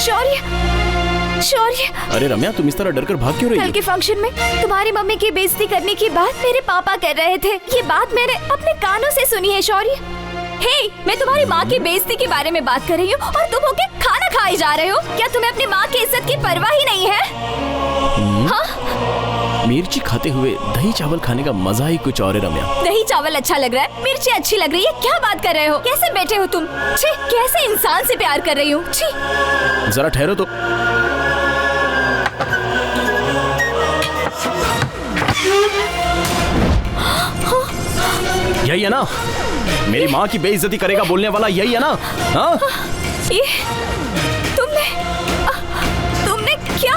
शौर्य, शौर्य। अरे रम्या, तुम इस तरह डर कर भाग क्यों रही हो? कल के फंक्शन में तुम्हारी मम्मी की बेइज्जती करने की बात मेरे पापा कर रहे थे। ये बात मैंने अपने कानों से सुनी है शौर्य। हे, मैं तुम्हारी माँ की बेइज्जती के बारे में बात कर रही हूँ और तुम होके खाना खाए जा रहे हो। क्या तुम्हें अपनी माँ की इज्जत की परवाह ही नहीं है? हाँ? मिर्ची खाते हुए दही चावल खाने का मजा ही कुछ और है रम्या। दही चावल अच्छा लग रहा है, मिर्ची अच्छी लग रही है। क्या बात कर रहे हो? कैसे बैठे हो तुम? छी, कैसे इंसान से प्यार कर रही हूँ? छी। जरा ठहरो तो। यही है ना मेरी माँ की बेइज्जती करेगा बोलने वाला, यही है ना? हाँ? ये तुमने क्या?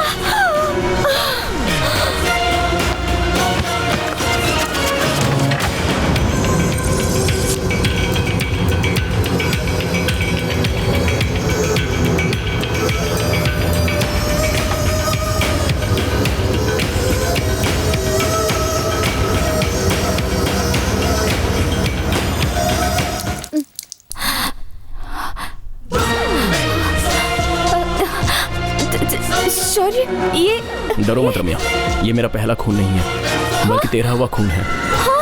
शौर्य, ये डरो मत रम्या, ये मेरा पहला खून नहीं है बल्कि 13वां खून है।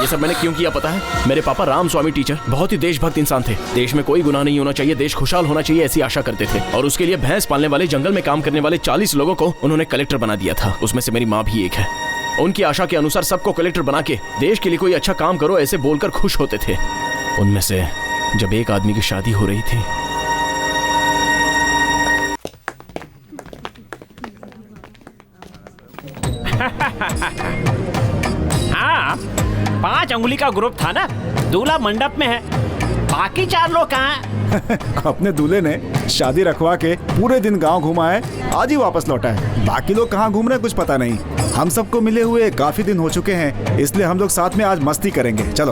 ये सब मैंने क्यों किया पता है? मेरे पापा राम स्वामी टीचर बहुत ही देशभक्त इंसान थे। देश में कोई गुनाह नहीं होना चाहिए, देश खुशहाल होना चाहिए, ऐसी आशा करते थे। और उसके लिए भैंस पालने वाले, जंगल में काम करने वाले 40 लोगों को उन्होंने कलेक्टर बना दिया था। उसमें से मेरी माँ भी एक है। उनकी आशा के अनुसार सबको कलेक्टर बना के देश के लिए कोई अच्छा काम करो ऐसे बोलकर खुश होते थे। उनमें से जब एक आदमी की शादी हो रही थी, हाँ, 5 अंगुली का ग्रुप था ना, दूल्हा मंडप में है, बाकी 4 लोग कहाँ हैं? अपने दूल्हे ने शादी रखवा के पूरे दिन गांव घुमा है, आज ही वापस लौटा है। बाकी लोग कहाँ घूम रहे हैं कुछ पता नहीं। हम सबको मिले हुए काफी दिन हो चुके हैं, इसलिए हम लोग साथ में आज मस्ती करेंगे। चलो।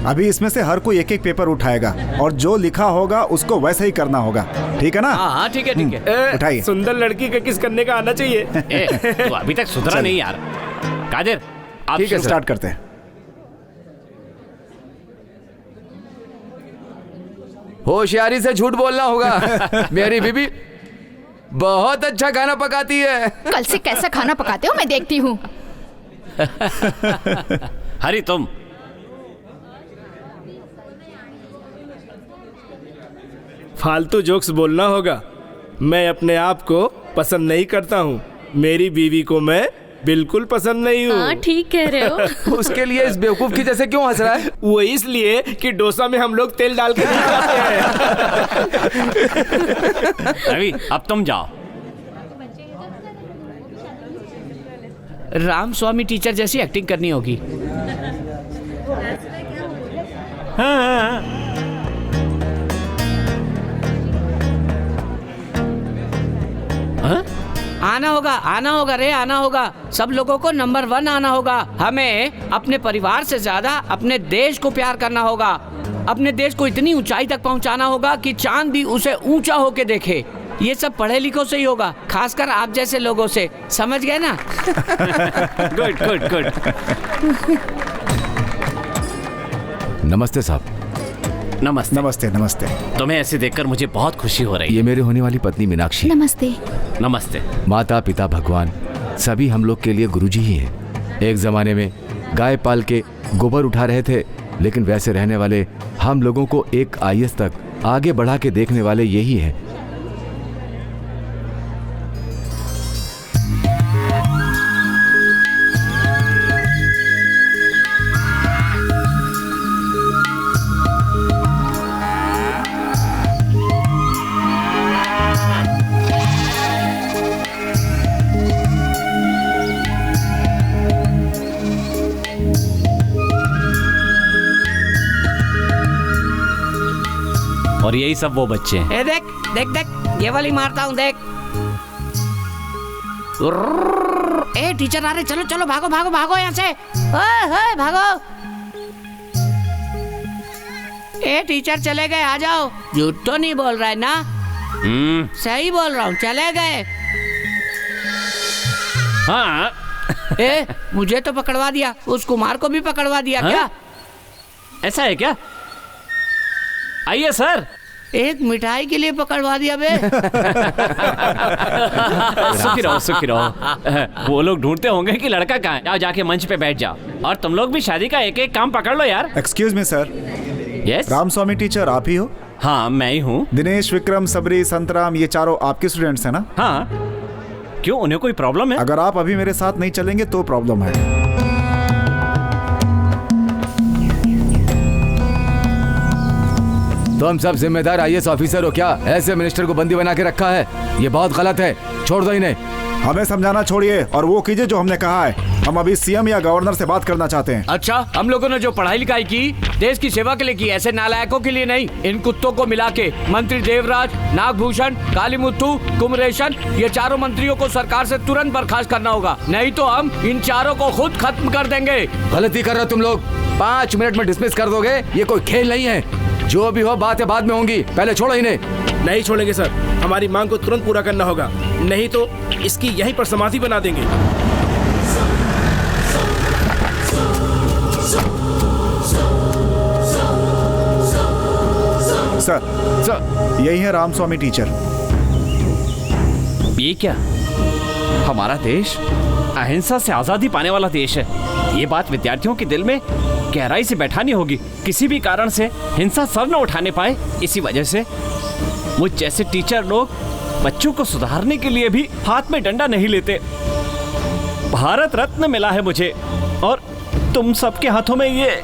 अभी इसमें से हर कोई एक एक पेपर उठाएगा और जो लिखा होगा उसको वैसे ही करना होगा, ठीक है ना? हाँ ठीक है ठीक है। उठाइए। सुंदर लड़की का किस करने का आना चाहिए। तो अभी तक सुधरा नहीं यार। कादिर, आप ठीक है, स्टार्ट करते हैं। होशियारी से झूठ बोलना होगा। मेरी बीबी बहुत अच्छा खाना पकाती है। कल से कैसा खाना पकाते हो मैं देखती हूँ। हरी, तुम फालतू जोक्स बोलना होगा। मैं अपने आप को पसंद नहीं करता हूँ, मेरी बीवी को मैं बिल्कुल पसंद नहीं हूँ। हाँ ठीक कह रहे हो। उसके लिए इस बेवकूफ की जैसे क्यों हंस रहा है? वो इसलिए कि डोसा में हम लोग तेल डाल के नहीं खाते हैं। रवि, अब तुम जाओ। राम स्वामी टीचर जैसी एक्टिंग करनी होगी। हाँ। आना होगा रे, आना होगा। सब लोगों को नंबर 1 आना होगा। हमें अपने परिवार से ज्यादा अपने देश को प्यार करना होगा। अपने देश को इतनी ऊंचाई तक पहुंचाना होगा कि चांद भी उसे ऊंचा होके देखे। ये सब पढ़े लिखों से ही होगा, खासकर आप जैसे लोगों से। समझ गए ना? Good good good. नमस्ते साहब। नमस्ते। नमस्ते नमस्ते। तुम्हें ऐसे देखकर मुझे बहुत खुशी हो रही है। ये मेरी होने वाली पत्नी मीनाक्षी। नमस्ते। नमस्ते। माता पिता भगवान सभी हम लोग के लिए गुरुजी ही हैं। एक जमाने में गाय पाल के गोबर उठा रहे थे, लेकिन वैसे रहने वाले हम लोगों को एक आईएएस तक आगे बढ़ा के देखने वाले यही हैं। और यही सब वो बच्चे हैं। ए देख देख देख, ये वाली मारता हूँ देख। ए टीचर आ रहे, चलो चलो भागो भागो भागो यहाँ से। ओए भागो। ए टीचर चले गए, आ जाओ। झूठ तो नहीं बोल रहा है ना? सही बोल रहा हूँ, चले गए। हाँ। ए मुझे तो पकड़वा दिया, उस कुमार को भी पकड़वा दिया। हाँ? क्या ऐसा है क्या? आइए सर। एक मिठाई के लिए पकड़वा दिया बे। सुखी रहो। वो लोग ढूंढते होंगे कि लड़का कहाँ है। जाओ जाके मंच पे बैठ जाओ और तुम लोग भी शादी का एक एक काम पकड़ लो यार। Excuse me sir, yes Ramaswamy teacher आप ही हो? हाँ मैं ही हूँ। दिनेश, विक्रम, सबरी, संतराम ये चारों आपके स्टूडेंट्स हैं ना? हाँ क्यों, उन्हें कोई प्रॉब्लम है? अगर आप अभी मेरे साथ नहीं चलेंगे तो प्रॉब्लम है। तुम सब जिम्मेदार आईएएस ऑफिसर हो क्या? ऐसे मिनिस्टर को बंदी बना के रखा है, ये बहुत गलत है। छोड़ दो इन्हें। हमें समझाना छोड़िए और वो कीजिए जो हमने कहा है। हम अभी सीएम या गवर्नर से बात करना चाहते हैं। अच्छा, हम लोगों ने जो पढ़ाई लिखाई की देश की सेवा के लिए की, ऐसे नालायकों के लिए नहीं। इन कुत्तों को मिला के मंत्री देवराज, नागभूषण, कालीमुथु, कुमरेशन, ये चारों मंत्रियों को सरकार से तुरंत बर्खास्त करना होगा, नहीं तो हम इन चारों को खुद खत्म कर देंगे। गलती कर रहे हो तुम लोग। 5 मिनट में डिसमिस कर दोगे, ये कोई खेल नहीं है। जो भी हो बातें बाद में होंगी, पहले छोड़ो इन्हें। नहीं छोड़ेंगे सर, हमारी मांग को तुरंत पूरा करना होगा, नहीं तो इसकी यहीं पर समाधि बना देंगे। सर यही है रामस्वामी टीचर। ये क्या, हमारा देश अहिंसा से आजादी पाने वाला देश है। ये बात विद्यार्थियों के दिल में गहराई से बैठानी होगी। किसी भी कारण से हिंसा सर न उठाने पाए, इसी वजह से मुझ जैसे टीचर लोग बच्चों को सुधारने के लिए भी हाथ में डंडा नहीं लेते। भारत रत्न मिला है मुझे और तुम सबके हाथों में ये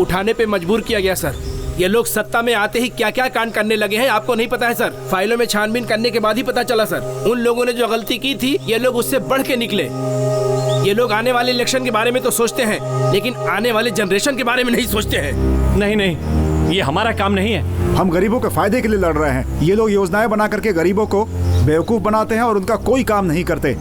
उठाने पे मजबूर किया गया सर। ये लोग सत्ता में आते ही क्या क्या कांड करने लगे हैं आपको नहीं पता है सर। फाइलों में छानबीन करने के बाद ही पता चला सर। उन लोगों ने जो गलती की थी, ये लोग उससे बढ़ के निकले। ये लोग आने वाले इलेक्शन के बारे में तो सोचते हैं, लेकिन आने वाले जनरेशन के बारे में नहीं सोचते हैं। नहीं नहीं, ये हमारा काम नहीं है। हम गरीबों के फायदे के लिए लड़ रहे हैं। ये लोग योजनाएं बना करके गरीबों को बेवकूफ बनाते हैं और उनका कोई काम नहीं करते।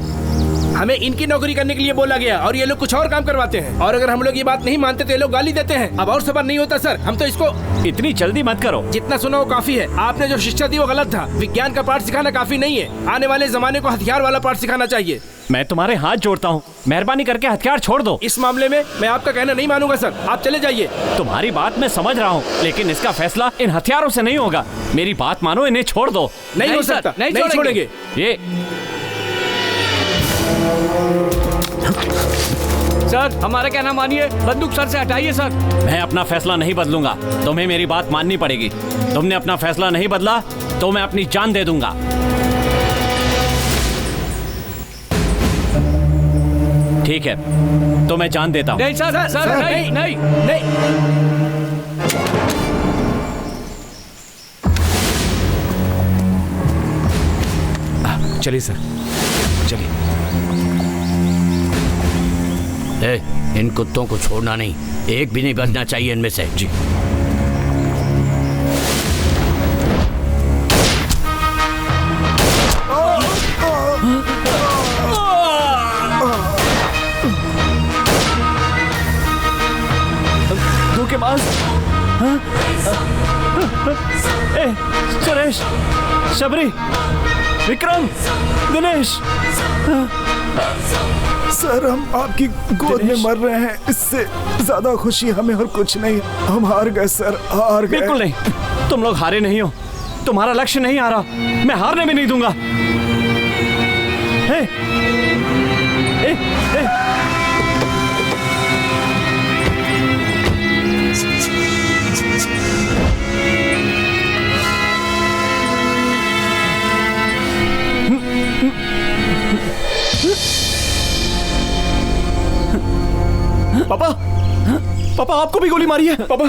हमें इनकी नौकरी करने के लिए बोला गया और ये लोग कुछ और काम करवाते हैं। और अगर हम लोग ये बात नहीं मानते तो ये लोग गाली देते हैं। अब और सबर नहीं होता सर, हम तो इसको इतनी जल्दी मत करो। जितना सुना वो काफी है। आपने जो शिक्षा दी वो गलत था। विज्ञान का पाठ सिखाना काफी नहीं है। आने वाले जमाने को हथियार वाला पाठ सिखाना चाहिए। मैं तुम्हारे हाथ जोड़ता हूँ, मेहरबानी करके हथियार छोड़ दो। इस मामले में मैं आपका कहना नहीं मानूंगा सर, आप चले जाइए। तुम्हारी बात मैं समझ रहा हूँ, लेकिन इसका फैसला इन हथियारों से नहीं होगा। मेरी बात मानो, इन्हें छोड़ दो। नहीं हो सकता, नहीं छोड़ेंगे। ये सर हमारा कहना मानिए, बंदूक सर से हटाइए सर। मैं अपना फैसला नहीं बदलूंगा, तुम्हें मेरी बात माननी पड़ेगी। तुमने अपना फैसला नहीं बदला तो मैं अपनी जान दे दूंगा। ठीक है, तो मैं जान देता हूँ। नहीं सर, सर नहीं नहीं नहीं। चलिए सर, चलिए। इन कुत्तों को छोड़ना नहीं, एक भी नहीं बचना चाहिए इनमें से। जी। धोखेबाज। सुरेश, शबरी, विक्रम, दिनेश। सर हम आपकी गोद में मर रहे हैं, इससे ज्यादा खुशी हमें और कुछ नहीं। हम हार गए सर, हार गए। बिल्कुल नहीं, तुम लोग हारे नहीं हो। तुम्हारा लक्ष्य नहीं हारा, मैं हारने भी नहीं दूंगा। हे, हे, हे। पापा, पापा आपको भी गोली मारी है? पापा,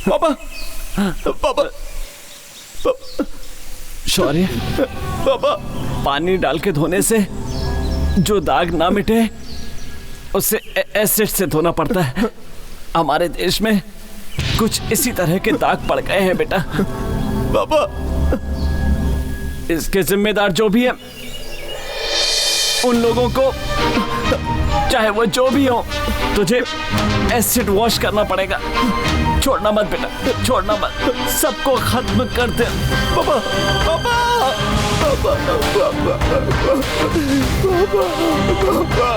पापा, पापा, शौर्य, पापा, पानी डाल के धोने से जो दाग ना मिटे उसे एसिड से धोना पड़ता है। हमारे देश में कुछ इसी तरह के दाग पड़ गए हैं बेटा। पापा, इसके जिम्मेदार जो भी है, उन लोगों को, चाहे वो जो भी हो, तुझे एसिड वॉश करना पड़ेगा। छोड़ना मत बेटा, छोड़ना मत, सबको खत्म कर दे। पापा, पापा, पापा, पापा, पापा, पापा, पापा।